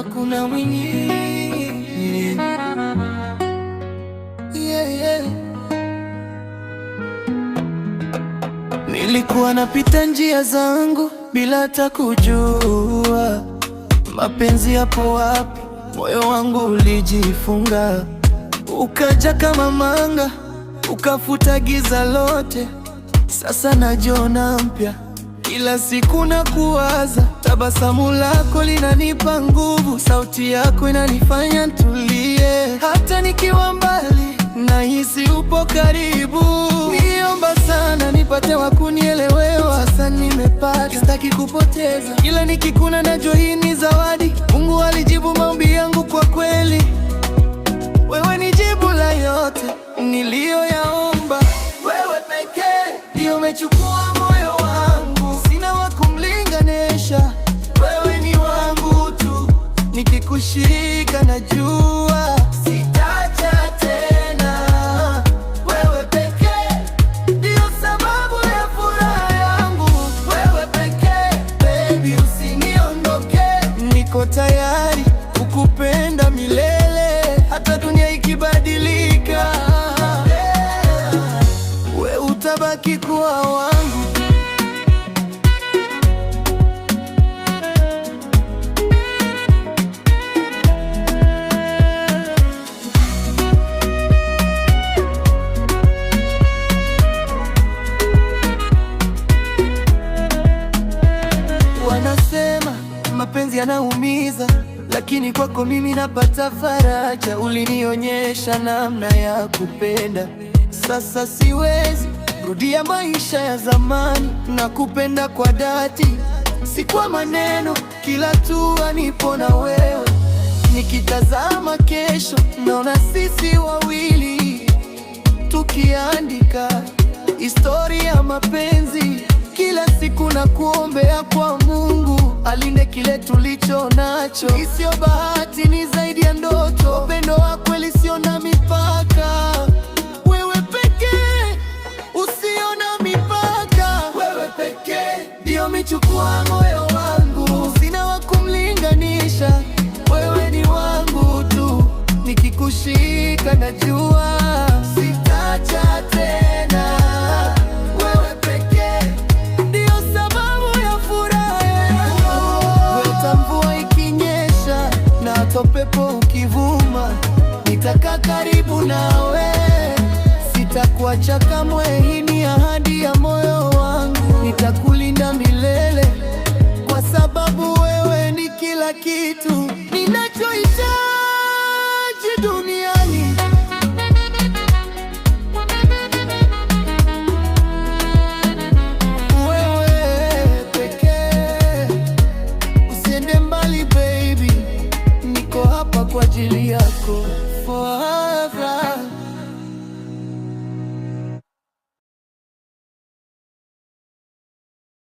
hakuna mwingine. Nilikuwa napita njia zangu bila hata kujua mapenzi yapo wapi. Moyo wangu ulijifunga, ukaja kama manga, ukafuta giza lote. Sasa najiona mpya, kila siku na kuwaza. Tabasamu lako linanipa nguvu, sauti yako inanifanya nitulie. Hata nikiwa mbali nahisi upo karibu. Niomba sana nipate wa kunielewa, sasa nimepata, sitaki kupoteza. Kila nikikuna najua hii ni zawadi. Mungu alijibu maombi yangu kwa kweli. Wewe ni jibu la yote niliyoyaomba. Wewe pekee ndio umechukua moyo wangu, sina wa kumlinganisha. Wewe ni wangu tu, nikikushika najua sitaacha tena. Wewe pekee ndio sababu ya furaha yangu. Wewe pekee baby, usiniondoke. Niko tayari kukupenda milele, hata dunia ikibadilika. Wewe utabaki kuwa wangu. Wanasema mapenzi yanaumiza, lakini kwako mimi napata faraja. Ulinionyesha namna ya kupenda, sasa siwezi rudia maisha ya zamani. Nakupenda kwa dhati, si kwa maneno. Kila hatua nipo na wewe, nikitazama kesho naona sisi wawili tukiandika historia ya mapenzi. Kila siku na kuombea kwa Mungu alinde kile tulicho nacho. Sio bahati, ni zaidi ya ndoto. Upendo wa kweli sio na mipaka. Wewe pekee usio na mipaka. Wewe pekee ndio umechukua moyo wangu, sina wa kumlinganisha. Wewe ni wangu tu, nikikushika najua sitaacha tena. Wewe pekee ndio sababu ya furaha yangu. Wewe mvua ikinyesha na hata upepo ukivuma, nitakaa karibu nawe, sitakuacha kamwe. Hii ni ahadi ya moyo wangu, nitakulinda milele, kwa sababu wewe ni kila kitu ninachohitaji duniani. Wewe pekee, usiende mbali baby, niko hapa kwa ajili yako.